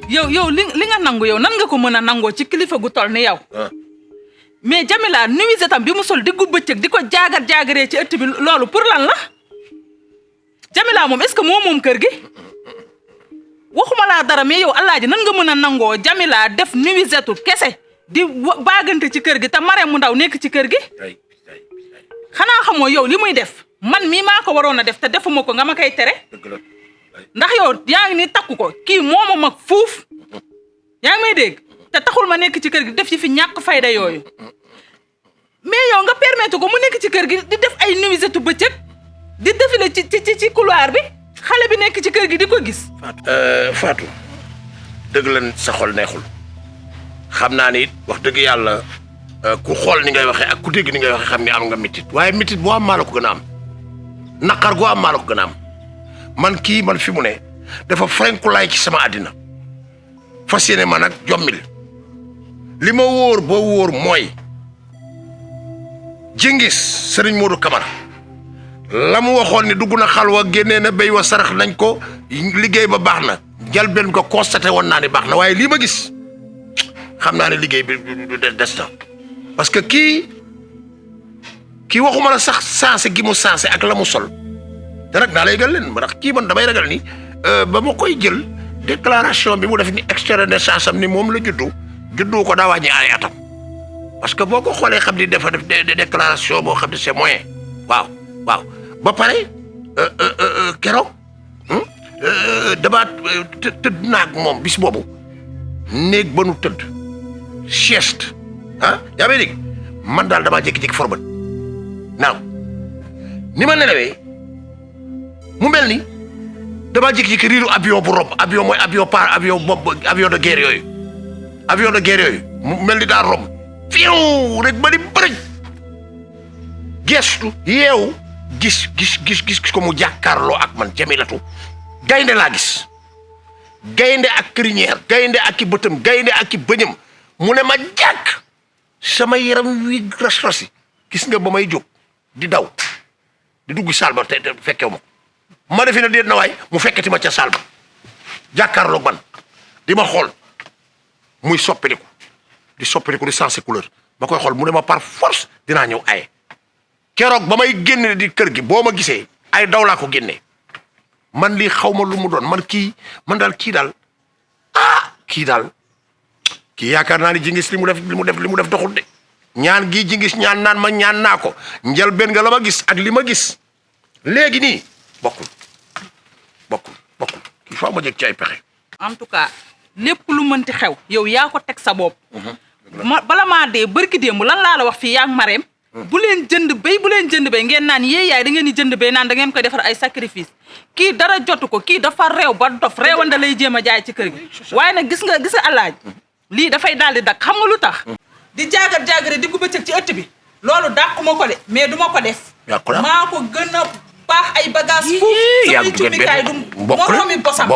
yow li nga nangu yow nan nga ko mën a nangoo ci kilifa gu toll ni yow. mais Jamila nuisette tam bi mu sol diggu bëccëg di ko jaagaree ci ëtt bi loolu pour lan la Jamila moom est-ce que moom kër gi waxuma laa dara mais yow Alaaji nan nga mën a nangoo Jamila def nuisette kese di baagante ci kër gi te Marème mu ndaw nekk ci kër gi xanaa xamoo yow li muy def man mii maa ko waroon a def te defuma ko nga ma koy tere ndax yow yaa ngi ni takku ko kii mooma mag fuuf yaa ngi may dégg te taxul ma nekk ci kër gi def ci fi ñàkk fayda yooyu mais yow nga permettre ko mu nekk ci kër gi di def ay nuisette bëccëg di défilé ci couloir bi xale bi nekk ci kër gi di ko gis. Fatou dëgg la sa xol neexul xam naa ni wax dëgg yàlla ku xool ni ngay waxee ak ku dégg ni ngay waxee xam ni am nga mitit waaye mitit boo am maa la ko gën a am naqar goo am maa la ko gën a am man kii man fi mu ne dafa frenkulaay ci sama àddina fas yéene man ak jommil li ma wóor ba wóor mooy Jingis Serigne Modou Camara la mu waxoon ni dugg na xalwa génnee na béy wa sarax nañ ko liggéey ba baax na jalbeen ko constaté woon naa ni baax na waaye lii ma gis xam naa ne liggéey bi des na parce que kii waxuma la sax sensé gi mu sensé ak la mu sol te nag naa lay gal leen ndax kii man damay ragal ni ba ma koy jël déclaration bi mu def ni extrait de naissance am ni moom la juddu ko daa wàññi ay atam parce que boo ko xoolee xam ni dafa def déclaration boo xam ne c'est moyen waaw ba pare keroog dama tëdd naag moom bis boobu néeg ba nu tëdd sieste yaa may dégg man daal damaa jékki-jékki forbat naaw ni ma nelawee mu mel ni damaa jékki-jékki riiru avion bu rob avion mooy avion de guerre yooyu mu mel ni daa rob fiw rek ba di bërëj gestu yeewu gis ko mu jàkkaarloo ak man Jamilatu gaynde laa gis gaynde ak crinière gaynde ak i bëtam gaynde ak i bëñam mu ne ma jàkk sama yaram wi ras-rasi gis nga ba may jóg di daw di dugg saal ba te fekkew ma defi na déet na waay mu fekketi ma ca saal ba jàkkaarloog man di ma xool muy soppiliku di sensé couleur ma koy xool mu ne ma par force dinaa ñëw aye keroog ba may génne di kër gi boo ma gisee ay daw laa ko génnee man lii xaw ma lu mu doon kii yaakaar naa ni Jingis li mu def doxul de ñaan gii Jingis ñaan naan ma ñaan naa ko njëlbéen nga la ma gis ak li ma gis léegi nii bokkul il faut ma jëg ci ay pexe. en tout cas lépp lu mënti xew yow yaa ko teg sa bopp. bala maa dee barki démb lan laa la wax fii yaa ngi Marème bu leen jënd béy ngeen naan yaay da ngeen di jënd béy naan da ngeen koy defar ay sacrifice kii dara jotu ko kii dafa réew ba dof réewanda lay jéem a jaay ci kër gi waaye nag gis nga Alaaji lii dafay daal di dak xam nga lu tax di jaagare di gu bëccëg ci ëtt bi loolu dàquma ko de mais duma ko def maa ko gën a baax ay bagage foofu samay cummikaay du moroomi bosam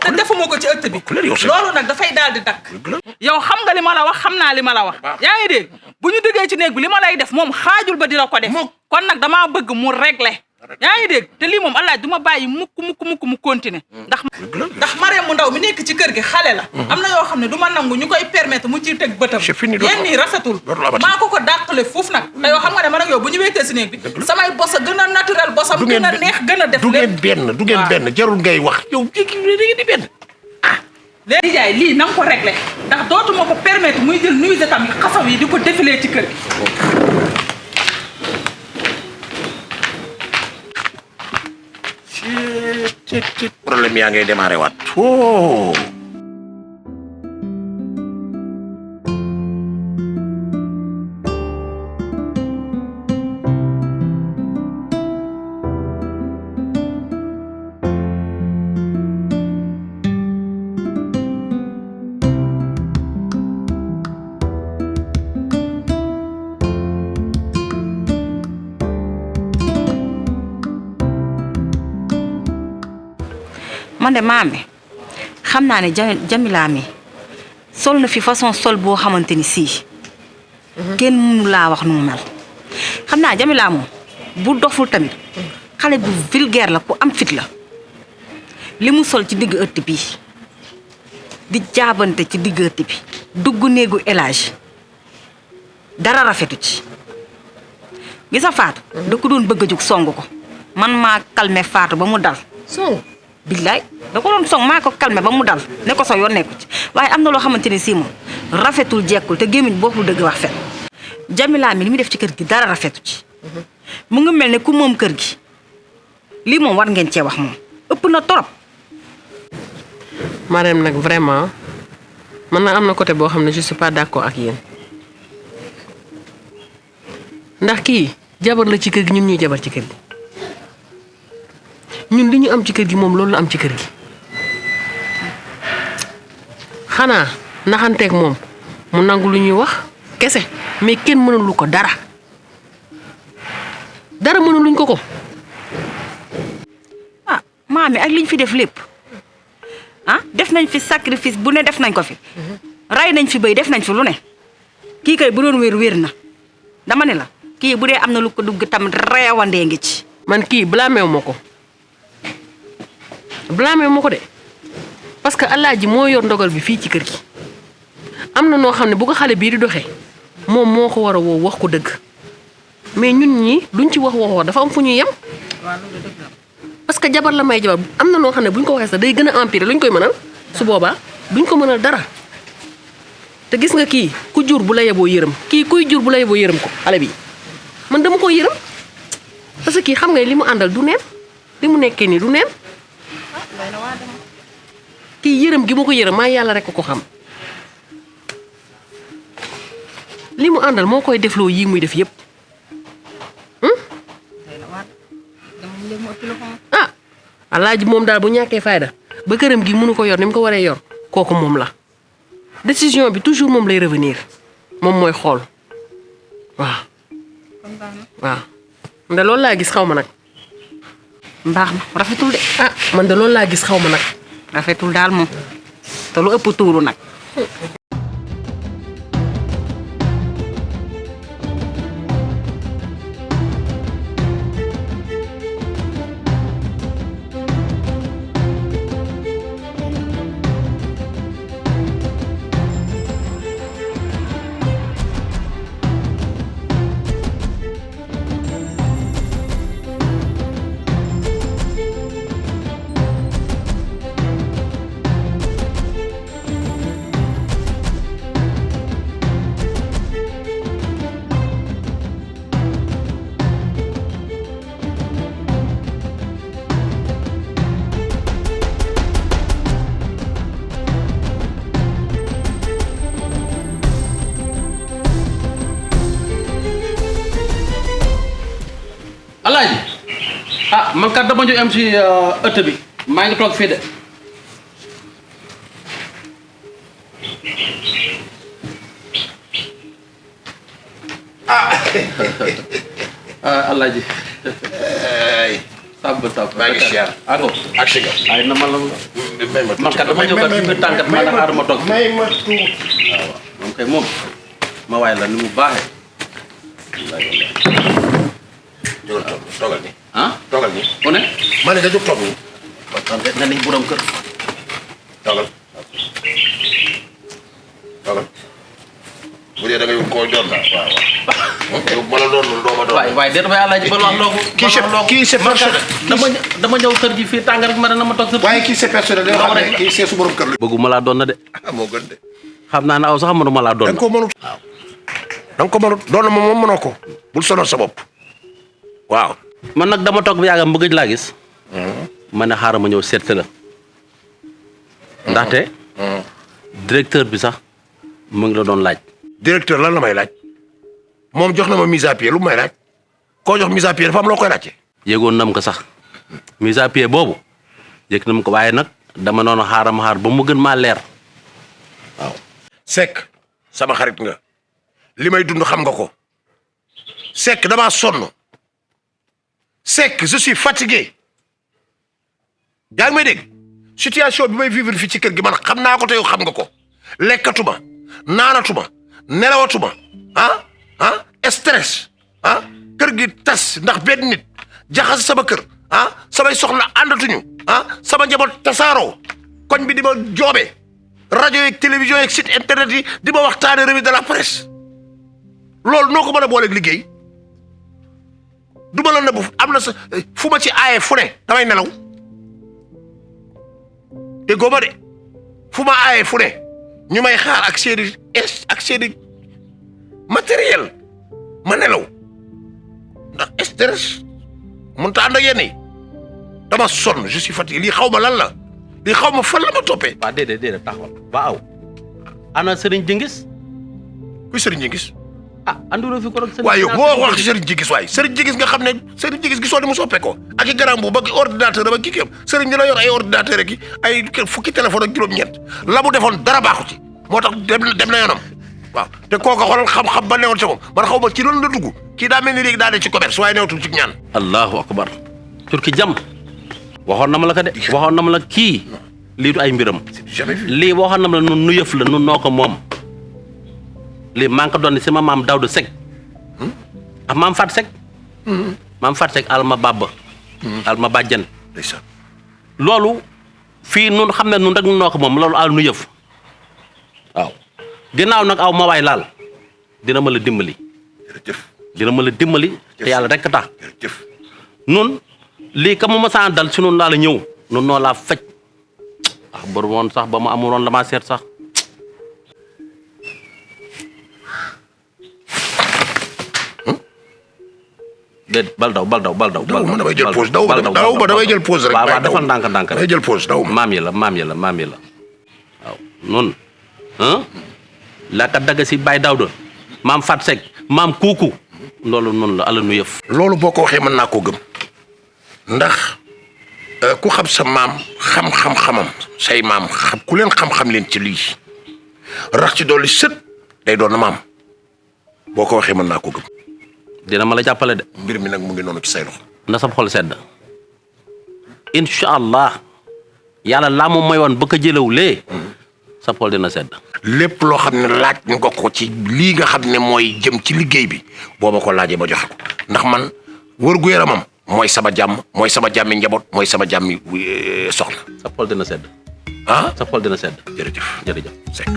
te defuma ko ci ëtt bi loolu nag dafay daal di dakk yow xam nga li ma la wax xam naa li ma la wax yaa ngi dégg bu ñu duggee ci néeg bi li ma lay def moom xaajul ba di la ko def kon nag damaa bëgg mu régler yaa ngi dégg te lii moom Alaaji du ma bàyyi mukk mu continuer ndax Marème mu ndaw mi nekk ci kër gi xale la am na yoo xam ne du ma nangu ñu koy permettre mu ciy teg bëtam yéen nii rafetul maa ko dàqale foofu nag te yoo xam nga ne man ak yow bu ñu wéetee si néeg bi samay bosa gën a naturel bosam gën a neex gën a def du ngeen benn jarul ngay wax yow da ngeen di benn léegi jaay lii na nga ko réglé ndax dootuma ko permettre muy jël nuisette am yi xasaw yi di ko défilé ci kër gi problème yaa ngay démarré waat man de maame xam naa ne Jamila mi sol na fi façon sol boo xamante ni sii kenn mënu laa wax nu mu mel xam naa Jamila moom bu doful tamit xale bu vulgaire la ku am fit la li mu sol ci digg ëtt bii di jaabante ci diggante bi dugg néegu élage dara rafetu ci gisa Fatou da ko doon bëgg a jug song ko man maa calmer Fatou ba mu dal song billaay da ko doon song maa ko calmer ba mu dal ne ko sa yoon nekku ci waaye am na loo xamante ne si moom rafetul jekkul te gémmiñ boobu dëgg wax fet Jamila mi li muy def ci kër gi dara rafetu ci mu ngi mel ne ku moom kër gi lii moom war ngeen cee wax moom ëpp na torop Marème nag vraiment man nag am na côté boo xam ne je suis pas d'accord ak yéen ndax kii jabar la ci kër gi ñun ñuy jabar ci kër gi ñun li ñu am ci kër gi moom loolu la am ci kër gi xanaa naxanteeg moom mu nangu lu ñuy wax kese mais kenn mënalu ko dara mënuluñ ko ah maami ak liñ fi def lépp ah def nañ fi sacrifice bu ne def nañ ko fi ray nañ fi bëy def nañ fi lu ne kii kay bu doon wér na dama ne la kii bu dee am na lu ko dugg tamit reewandee ngi ci man kii blâmewu ma ko de parce que Alaaji moo yor ndogal bi fii ci kër gi am na noo xam ne bu ko xale bii di doxee moom moo ko war a woo wax ko dëgg mais ñun ñi duñ ci wax dafa am fu ñuy yem parce que jabar la may jabar am na noo xam ne buñ ko waxee sax day gën a empirer luñ koy mënal su boobaa duñ ko mënal dara te gis nga kii ku jur bu la yeboo yërëm kii kuy jur bu la yeboo yërëm ko xale bi man dama ko yërëm parce que kii xam nga li mu àndal du neen li mu nekkee nii du neen kii yërëm gi ma ko yërëm maa yàlla rek ko xam li mu àndal moo koy defloo yii muy def yépp ah Alaaji moom daal bu ñàkkee fayda ba këram gi mënu ko yor ni mu ko waree yor kooku moom la décision bi toujours moom lay revenir moom mooy xool waaw man de loolu laa gis xaw ma nag mbaax na rafetul de ah man de loolu laa gis xaw ma nag rafetul daal moom te lu ëpp tuuru nag Alaaji ah man kat dama ñu am si ëtt bi maa ngi toog fii de Alaaji sàmm maa ngi siyaar ako ak si nga ay na man la may ma man kat dama ñëw kat si biir tànkat ma Dakar ma toog may ma tuuti waaw moom kay moom ma waay la ni mu baaxee jógal toog toogal ni ah toogal ni ku ne ma ne nga jóg toog ni kontaan de nga ni borom kër toogal bu dee da ngay koo doon daal waaw ma la doon doo ma doon waaye déet waay Alaaji ba wax loo ko kii c'est personnel dama ñëw kër gi fii tàng rek ma ne na ma toog sa waaye kii c'est personnel da nga xam ne kii c'est su borom kër la bëgguma laa doon na de moo gën de xam naa ne aw sax mënuma laa doon da nga ko mënut waaw da nga ko mënut doon na moom mënoo ko bul sonal sa bopp waaw man nag dama toog ba yàggam bëgg laa gis ma ne xaaral ma ñëw seet la ndaxte directeur bi sax mu ngi la doon laaj directeur lan la may laaj moom jox na ma mise à pied lu may laaj koo jox mise à pied dafa am loo koy laajte yéegoon nam ko sax mise à pied boobu yëg nam ko waaye nag dama noonu xaaral ma xaar ba mu gën maa leer waaw Seck sama xarit nga li may dund xam nga ko Seck damaa sonn Seck je suis fatigué yaa ngi may dégg situation bi may vivre fii ci kër gi man xam naa ko te yow xam nga ko lekkatuma naanatuma nelawatuma stress kër gi tas ndax benn nit jaxas sama kër samay soxna àndatuñu sama njaboot tasaaroo koñ bi di ma joobe rajo yeeg télévision yeeg site internet yi di ma waxtaane revue de la presse loolu noo ko mën a booleeg liggéey du ma la nëbb am na sa fu ma ci aaye fu ne damay nelaw déggoo ma de fu ma aaye fu ne ñu may xaar ak seeni matériel ma nelaw ndax stress mun ta ànd ak yenn yi dama sonn je suis fatigué lii xaw ma lan la lii xaw ma fan la ma toppee. waaw déedéet taxawal ba aw ana sëriñ Jingis kuy sëriñ Jingis. anduloo fi ko rek. waaye yow boo wax sëriñ Jingis waaye sëriñ Jingis nga xam ne sëriñ Jingis gisoo ni mu soppee ko ak i garam bu ba ordinateur ba kii kii sëriñ dina yor ay ordinateur ak ay fukki téléphone ak juróom-ñeent la mu defoon dara baaxu ci moo tax dem na yoonam waaw te kooka xoolal xam-xam ba newoon ci moom man xaw ma ci loolu la dugg kii daa mel ni léegi daa ne ci commerce waaye newatul ci ñaan. allahu akbar turki jam waxoon na ma la ko de waxoon na ma la kii lii du ay mbiram lii waxoon na ma la nun nu yëf la nun noo ko moom lii maa ngi ko doon ne sama maam Daouda Seck ak maam Fat Seck maam Fat Seck alma babba alma bàjjan loolu fii nun xam ne nun rek nun noo ko moom loolu al nu yëf waaw ginnaaw nag aw ma waay laal dina ma la dimbali dina ma la dimbali te yàlla rek tax nun lii ka mu ma saan dal si nun laa la ñëw nun noo laa faj bër woon sax ba mu amul woon damaa seet sax déet bal daw man damay jël pause daw ba damay jël pause rek waaw defal ndànk damay jël pause daw maam yi la waaw nun la ka dagg si Baye Daouda maam Fat Seck maam Kuuku loolu noonu la ala nu yëf loolu boo ko waxee mën naa koo gëm ndax ku xam sa maam xam-xam-xamam say maam xam ku leen xam-xam leen ci lii rax ci dolli sët day doon na maam boo ko waxee mën naa ko gëm dina ma la jàppale de mbir mi nag mu ngi noonu ci say loxo na sa xol sedd incha allah yàlla laa moom may woon ba ko jëlewulee sa xol dina sedd lépp loo xam ne laaj nga ko ci lii nga xam ne mooy jëm ci liggéey bi boo ma ko laajee ba joxe ko ndax man wërgu yaramam mooy sama jàmm mooy sama jàmmi njaboot mooy sama jàmmi soxna sa xol dina sedd sa xol dina sedd jërëjëf Seck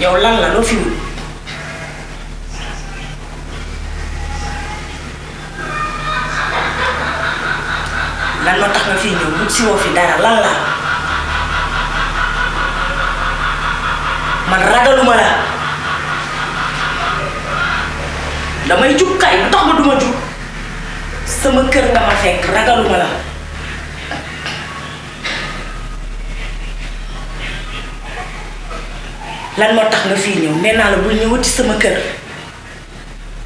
yow lan la loo fi wut lan moo tax nga fii ñëw wut si woo fi dara lan la man ragaluma la damay jug kay lu tax ma duma jug sama kër nga ma fekk ragaluma la lan moo tax nga fii ñëw nee naa la bul ñëwati sama kër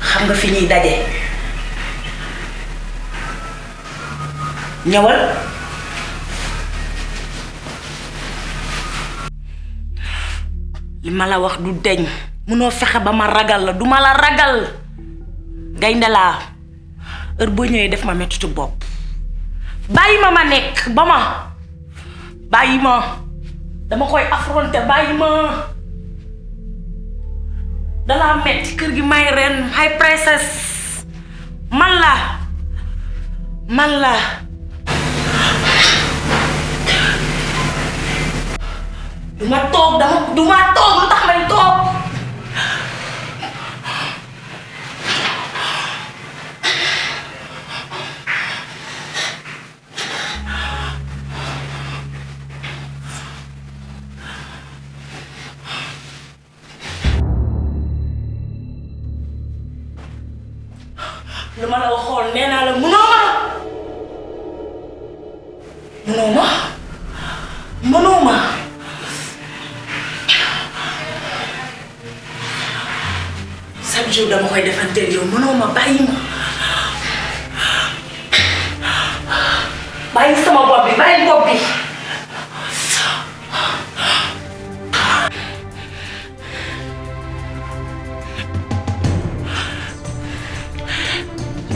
xam nga fi ñuy daje ñëwal li ma la wax du deñ munoo fexe ba ma ragal la du ma la ragal gaynde laa heure boo ñëwee def ma mettitu bopp bàyyi ma nekk ba ma bàyyi ma dama koy affronter bàyyi ma dalaa metti kër gi may ren high princess man la duma toog lu tax may toog lu ma la waxoon nee naa la mënoo ma chaque jour dama koy defanteel yow mënoo ma bàyyi sama bopp bi bàyyi bopp bi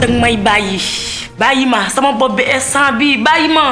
danga may bàyyi ma sama bopp bi instant bi bàyyi ma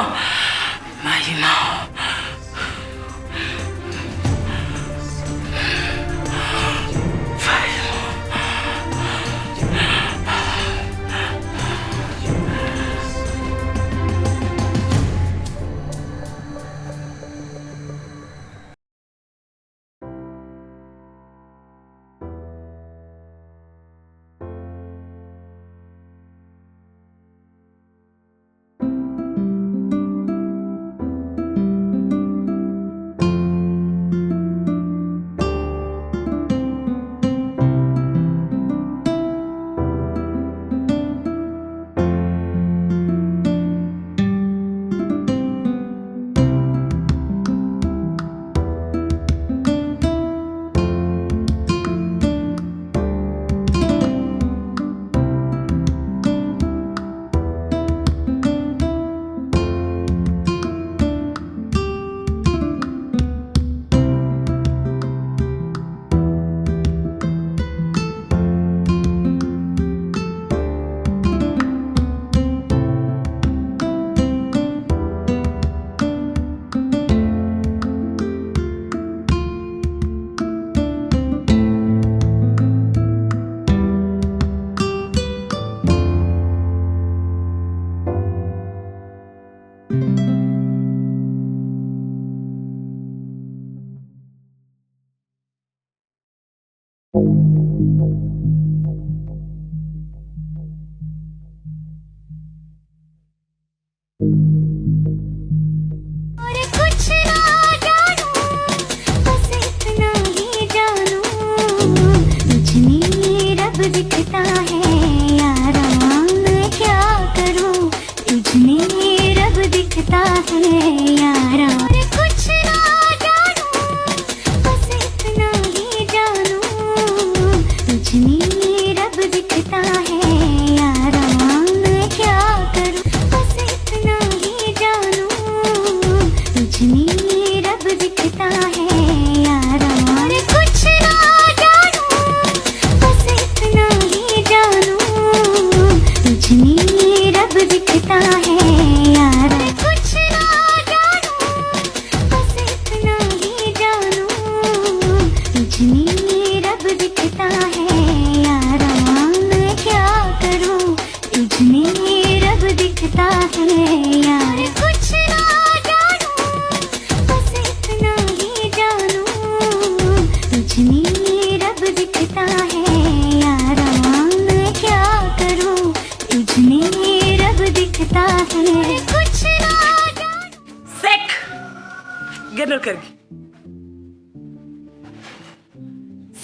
génnal kër gi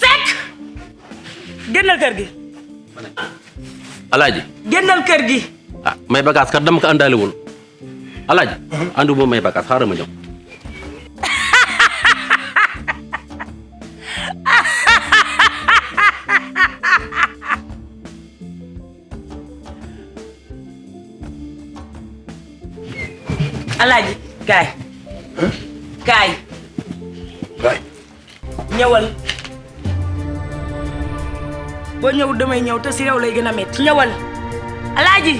Seck génnal kër gi alaaji génnal kër gi ah may bagage kat dama ko àndaalewul alaaji andu moom may bagage xaaral ma ñëw alaaji kaay kaay ñëwal boo ñëwul damay ñëw te si yow lay gën a métti ñëwal alaaji